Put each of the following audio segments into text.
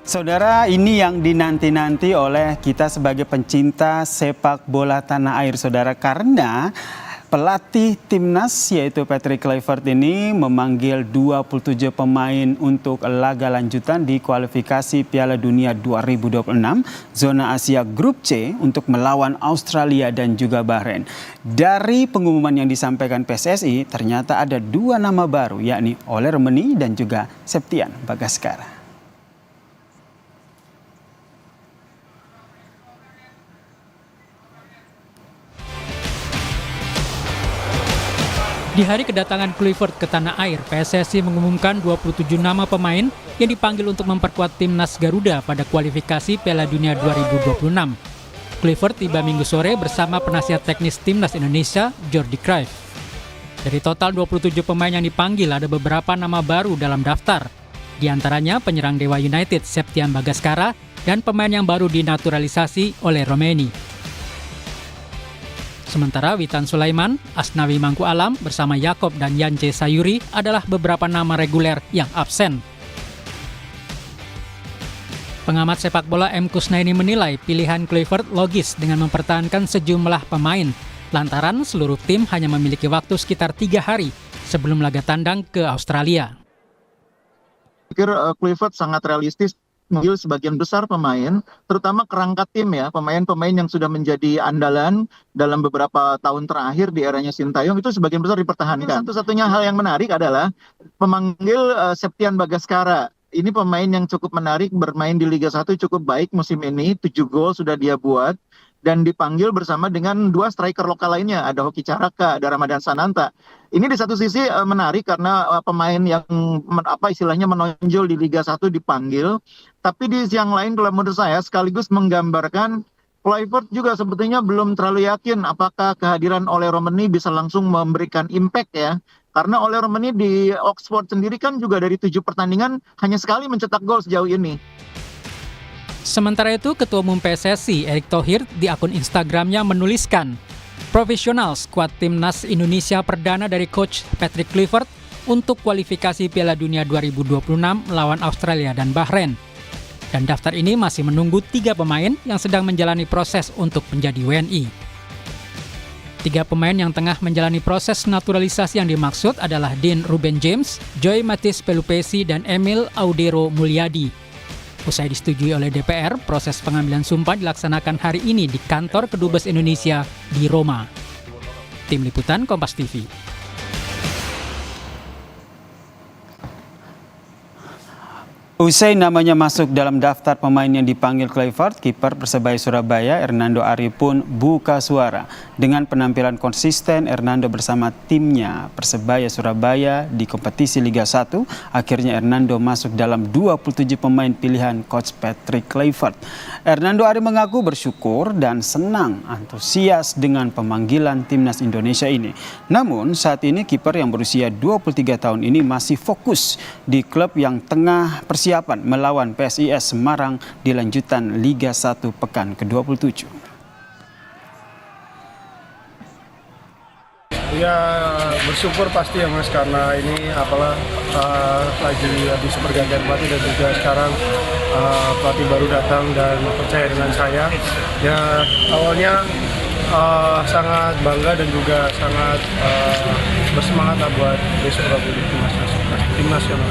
Saudara, ini yang dinanti-nanti oleh kita sebagai pencinta sepak bola tanah air, saudara, karena pelatih timnas yaitu Patrick Kluivert ini memanggil 27 pemain untuk laga lanjutan di kualifikasi Piala Dunia 2026 zona Asia Grup C untuk melawan Australia dan juga Bahrain. Dari pengumuman yang disampaikan PSSI, ternyata ada dua nama baru, yakni Ole Romeni dan juga Septian Bagaskara. Di hari kedatangan Kluivert ke tanah air, PSSI mengumumkan 27 nama pemain yang dipanggil untuk memperkuat timnas Garuda pada kualifikasi Piala Dunia 2026. Kluivert tiba Minggu sore bersama penasihat teknis timnas Indonesia, Jordi Cruijff. Dari total 27 pemain yang dipanggil, ada beberapa nama baru dalam daftar. Di antaranya penyerang Dewa United, Septian Bagaskara, dan pemain yang baru dinaturalisasi oleh Romeni. Sementara Witan Sulaiman, Asnawi Mangku Alam bersama Yakob dan Yance Sayuri adalah beberapa nama reguler yang absen. Pengamat sepak bola M. Kusnaini menilai pilihan Kluivert logis dengan mempertahankan sejumlah pemain, lantaran seluruh tim hanya memiliki waktu sekitar 3 hari sebelum laga tandang ke Australia. Saya pikir Kluivert sangat realistis mengambil sebagian besar pemain, terutama kerangka tim ya, pemain-pemain yang sudah menjadi andalan dalam beberapa tahun terakhir di eranya Sintayong itu sebagian besar dipertahankan. Satu-satunya hal yang menarik adalah memanggil Septian Bagaskara. Ini pemain yang cukup menarik, bermain di Liga 1 cukup baik musim ini, 7 gol sudah dia buat. Dan dipanggil bersama dengan dua striker lokal lainnya, ada Hoki Caraka, ada Ramadan Sananta. Ini di satu sisi menarik karena pemain yang istilahnya menonjol di Liga 1 dipanggil, tapi di sisi yang lain kalau menurut saya sekaligus menggambarkan Kluivert juga sepertinya belum terlalu yakin apakah kehadiran Ole Romeni bisa langsung memberikan impact ya. Karena Ole Romeni di Oxford sendiri kan juga dari 7 pertandingan hanya sekali mencetak gol sejauh ini. Sementara itu, Ketua Umum PSSI Erick Thohir di akun Instagramnya menuliskan, profesional skuad timnas Indonesia perdana dari coach Patrick Kluivert untuk kualifikasi Piala Dunia 2026 melawan Australia dan Bahrain. Dan daftar ini masih menunggu 3 pemain yang sedang menjalani proses untuk menjadi WNI. 3 pemain yang tengah menjalani proses naturalisasi yang dimaksud adalah Dean Ruben James, Joy Matthijs Pelupesi, dan Emil Audero Mulyadi. Usai disetujui oleh DPR, proses pengambilan sumpah dilaksanakan hari ini di kantor Kedubes Indonesia di Roma. Tim Liputan Kompas TV. Usai namanya masuk dalam daftar pemain yang dipanggil Kluivert, kiper Persebaya Surabaya Hernando Ari pun buka suara. Dengan penampilan konsisten Hernando bersama timnya Persebaya Surabaya di kompetisi Liga 1, akhirnya Hernando masuk dalam 27 pemain pilihan coach Patrick Kluivert. Hernando Ari mengaku bersyukur dan senang antusias dengan pemanggilan timnas Indonesia ini. Namun saat ini kiper yang berusia 23 tahun ini masih fokus di klub yang tengah persiapan melawan PSIS Semarang di lanjutan Liga 1 pekan ke-27. Ya bersyukur pasti ya Mas, karena ini lagi habis pergantian pelatih dan juga sekarang pelatih baru datang dan percaya dengan saya. Ya awalnya sangat bangga dan juga sangat bersemangat lah buat besok di tim nasional.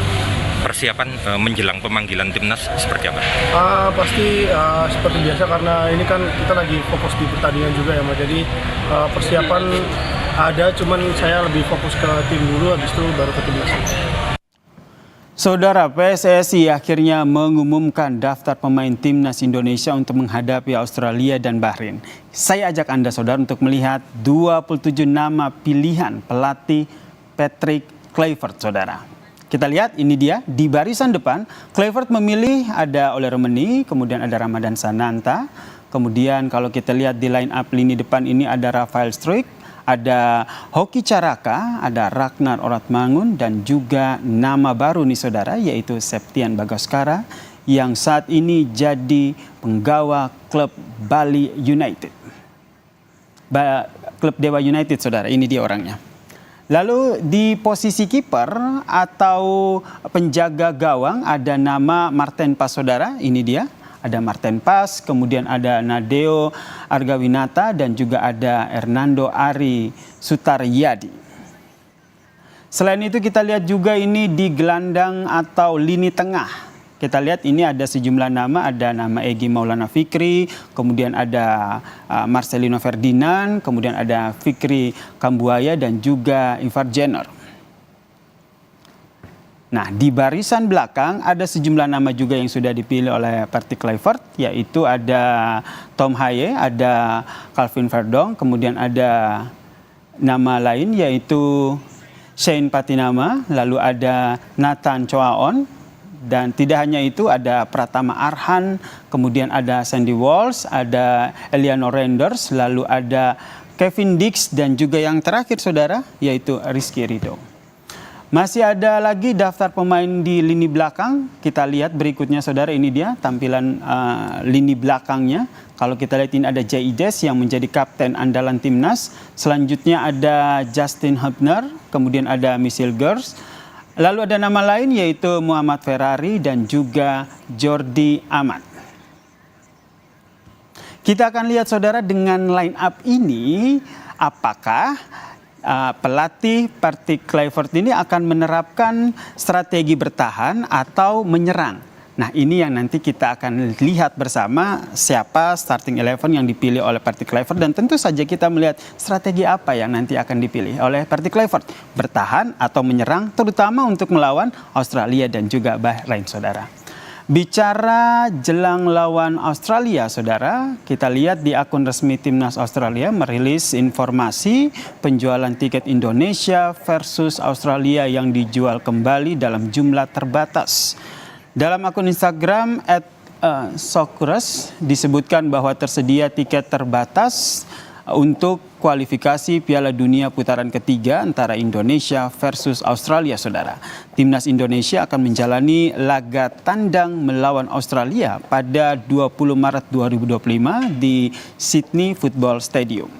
Persiapan menjelang pemanggilan timnas seperti apa? Pasti seperti biasa karena ini kan kita lagi fokus di pertandingan juga ya Mas. Jadi persiapan ada, cuman saya lebih fokus ke tim dulu, habis itu baru ke timnas. Saudara, PSSI akhirnya mengumumkan daftar pemain timnas Indonesia untuk menghadapi Australia dan Bahrain. Saya ajak Anda saudara untuk melihat 27 nama pilihan pelatih Patrick Kluivert, saudara. Kita lihat ini dia di barisan depan. Kluivert memilih ada Ole Romeni, kemudian ada Ramadan Sananta. Kemudian kalau kita lihat di line up lini depan ini ada Rafael Struijk, ada Hoki Caraka, ada Ragnar Oratmangun, dan juga nama baru nih saudara yaitu Septian Bagaskara yang saat ini jadi penggawa klub Bali United. Klub Dewa United saudara, ini dia orangnya. Lalu di posisi kiper atau penjaga gawang ada nama Marten Pas, saudara. Ini dia, ada Marten Pas, kemudian ada Nadeo Argawinata dan juga ada Hernando Ari Sutaryadi. Selain itu kita lihat juga ini di gelandang atau lini tengah. Kita lihat ini ada sejumlah nama, ada nama Egy Maulana Fikri, kemudian ada Marcelino Ferdinand, kemudian ada Fikri Kambuaya dan juga Ivar Jenner. Nah, di barisan belakang ada sejumlah nama juga yang sudah dipilih oleh Patrick Kluivert, yaitu ada Tom Haye, ada Calvin Verdong, kemudian ada nama lain yaitu Shane Patinama, lalu ada Nathan Choaon. Dan tidak hanya itu, ada Pratama Arhan, kemudian ada Sandy Walsh, ada Eliano Renders, lalu ada Kevin Dix, dan juga yang terakhir saudara yaitu Rizky Ridho. Masih ada lagi daftar pemain di lini belakang. Kita lihat berikutnya saudara, ini dia tampilan lini belakangnya. Kalau kita lihat ini ada Jaides yang menjadi kapten andalan timnas. Selanjutnya ada Justin Hubner, kemudian ada Michel Gers. Lalu ada nama lain yaitu Muhammad Ferrari dan juga Jordi Amat. Kita akan lihat saudara dengan line up ini apakah pelatih Patrick Kluivert ini akan menerapkan strategi bertahan atau menyerang. Nah, ini yang nanti kita akan lihat bersama siapa starting 11 yang dipilih oleh Patrick Kluivert, dan tentu saja kita melihat strategi apa yang nanti akan dipilih oleh Patrick Kluivert, bertahan atau menyerang, terutama untuk melawan Australia dan juga Bahrain, saudara. Bicara jelang lawan Australia, saudara, kita lihat di akun resmi Timnas Australia merilis informasi penjualan tiket Indonesia versus Australia yang dijual kembali dalam jumlah terbatas. Dalam akun Instagram @soccerus disebutkan bahwa tersedia tiket terbatas untuk kualifikasi Piala Dunia putaran ketiga antara Indonesia versus Australia, saudara. Timnas Indonesia akan menjalani laga tandang melawan Australia pada 20 Maret 2025 di Sydney Football Stadium.